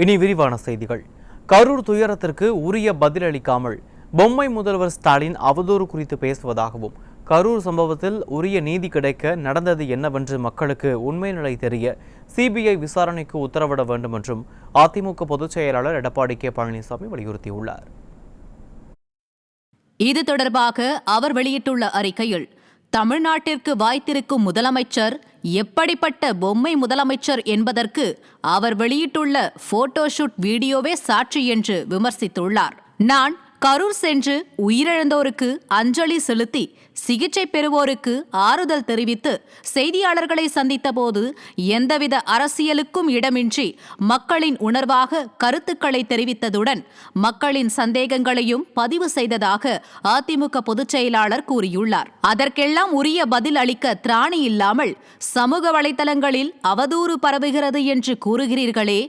இனி விரிவான செய்திகள். கரூர் துயரத்திற்கு உரிய பதிலளிக்காமல் பொம்மை முதல்வர் ஸ்டாலின் அவதூறு குறித்து பேசுவதாகவும், கரூர் சம்பவத்தில் உரிய நீதி கிடைக்க நடந்தது என்னவென்று மக்களுக்கு உண்மை நிலை தெரிய சிபிஐ விசாரணைக்கு உத்தரவிட வேண்டும் என்றும் அதிமுக பொதுச் செயலாளர் எடப்பாடி கே பழனிசாமி வலியுறுத்தியுள்ளார். இது தொடர்பாக அவர் வெளியிட்டுள்ள அறிக்கையில், தமிழ்நாட்டிற்கு வாய்த்திருக்கும் முதலமைச்சர் எப்படிப்பட்ட பொம்மை முதலமைச்சர் என்பதற்கு அவர் வெளியிட்டுள்ள போட்டோஷூட் வீடியோவே சாட்சி என்று விமர்சித்துள்ளார். நான் கரூர் சென்று உயிரிழந்தோருக்கு அஞ்சலி செலுத்தி சிகிச்சை பெறுவோருக்கு ஆறுதல் தெரிவித்து செய்தியாளர்களை சந்தித்தபோது எந்தவித அரசியலுக்கும் இடமின்றி மக்களின் உணர்வாக கருத்துக்களை தெரிவித்ததுடன் மக்களின் சந்தேகங்களையும் பதிவு செய்ததாக அதிமுக பொதுச் செயலாளர் கூறியுள்ளார். அதற்கெல்லாம் உரிய பதில் அளிக்க திராணி இல்லாமல் சமூக வலைதளங்களில் அவதூறு பரவுகிறது என்று கூறுகிறீர்களே,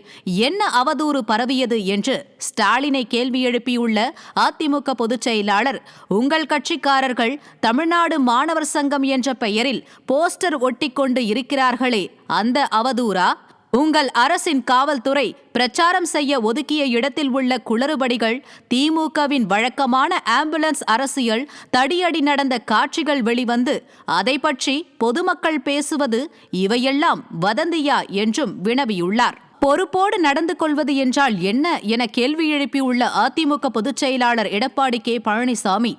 என்ன அவதூறு பரவியது என்று ஸ்டாலினை கேள்வி எழுப்பியுள்ள அதிமுக பொதுச் செயலாளர், உங்கள் கட்சிக்காரர்கள் தமிழ்நாடு மாணவர் சங்கம் என்ற பெயரில் போஸ்டர் ஒட்டிக்கொண்டு இருக்கிறார்களே, அந்த அவதூறா? உங்கள் அரசின் காவல்துறை பிரச்சாரம் செய்ய ஒதுக்கிய இடத்தில் உள்ள குளறுபடிகள், திமுகவின் வழக்கமான ஆம்புலன்ஸ் அரசியல், தடியடி நடந்த காட்சிகள் வெளிவந்து அதை பற்றி பொதுமக்கள் பேசுவது, இவையெல்லாம் வதந்தியா என்றும் வினவியுள்ளார். பொறுப்போடு நடந்து கொள்வது என்றால் என்ன என கேள்வி எழுப்பியுள்ள அதிமுக பொதுச் செயலாளர் எடப்பாடி கே பழனிசாமி,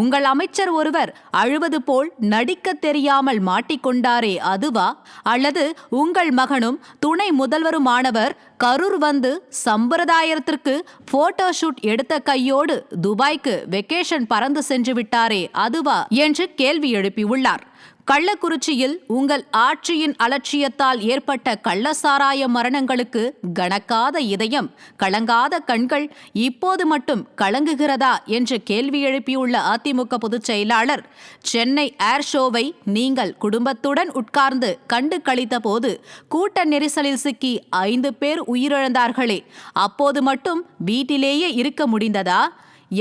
உங்கள் அமைச்சர் ஒருவர் அழுவது போல் நடிக்க தெரியாமல் மாட்டிக்கொண்டாரே, அதுவா? அல்லது உங்கள் மகனும் துணை முதல்வருமானவர் கரூர் வந்து சம்பிரதாயத்திற்கு போட்டோஷூட் எடுத்த கையோடு துபாய்க்கு வெக்கேஷன் பறந்து சென்று விட்டாரே, அதுவா என்று கேள்வி எழுப்பியுள்ளார். கள்ளக்குறிச்சியில் உங்கள் ஆட்சியின் அலட்சியத்தால் ஏற்பட்ட கள்ளசாராய மரணங்களுக்கு கணக்காத இதயம், கலங்காத கண்கள் இப்போது மட்டும் கலங்குகிறதா என்று கேள்வி எழுப்பியுள்ள அதிமுக பொதுச் செயலாளர், சென்னை ஏர் ஷோவை நீங்கள் குடும்பத்துடன் உட்கார்ந்து கண்டு கழித்த போது கூட்ட நெரிசலில் சிக்கி 5 பேர் உயிரிழந்தார்களே, அப்போது மட்டும் வீட்டிலேயே இருக்க முடிந்ததா?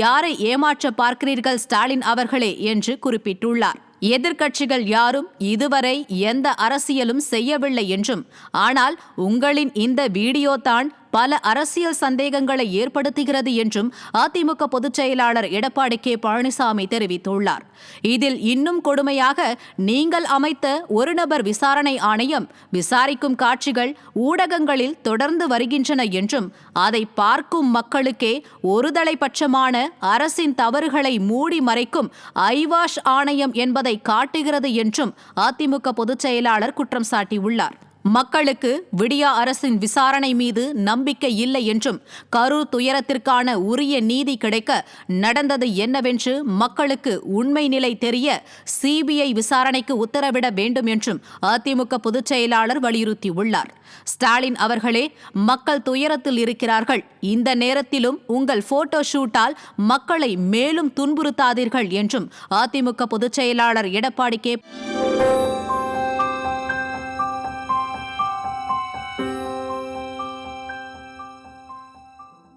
யாரை ஏமாற்ற பார்க்கிறீர்கள் ஸ்டாலின் அவர்களே என்று குறிப்பிட்டுள்ளார். எதிர்க்கட்சிகள் யாரும் இதுவரை எந்த அரசியலும் செய்யவில்லை என்றும், ஆனால் உங்களின் இந்த வீடியோ தான் பல அரசியல் சந்தேகங்களை ஏற்படுத்துகிறது என்றும் அதிமுக பொதுச் செயலாளர் எடப்பாடி கே பழனிசாமி தெரிவித்துள்ளார். இதில் இன்னும் கொடுமையாக, நீங்கள் அமைத்த ஒரு நபர் விசாரணை ஆணையம் விசாரிக்கும் காட்சிகள் ஊடகங்களில் தொடர்ந்து வருகின்றன என்றும், அதை பார்க்கும் மக்களுக்கே ஒருதலைபட்சமான அரசின் தவறுகளை மூடி மறைக்கும் ஐவாஷ் ஆணையம் என்பதை காட்டுகிறது என்றும் அதிமுக பொதுச் செயலாளர் குற்றம் சாட்டியுள்ளார். மக்களுக்கு விடியா அரசின் விசாரணை மீது நம்பிக்கை இல்லை என்றும், கரூர் துயரத்திற்கான உரிய நீதி கிடைக்க நடந்தது என்னவென்று மக்களுக்கு உண்மை நிலை தெரிய சிபிஐ விசாரணைக்கு உத்தரவிட வேண்டும் என்றும் அதிமுக பொதுச் செயலாளர் வலியுறுத்தியுள்ளார். ஸ்டாலின் அவர்களே, மக்கள் துயரத்தில் இருக்கிறார்கள். இந்த நேரத்திலும் உங்கள் போட்டோ ஷூட்டால் மக்களை மேலும் துன்புறுத்தாதீர்கள் என்றும் அதிமுக பொதுச் செயலாளர் எடப்பாடி கே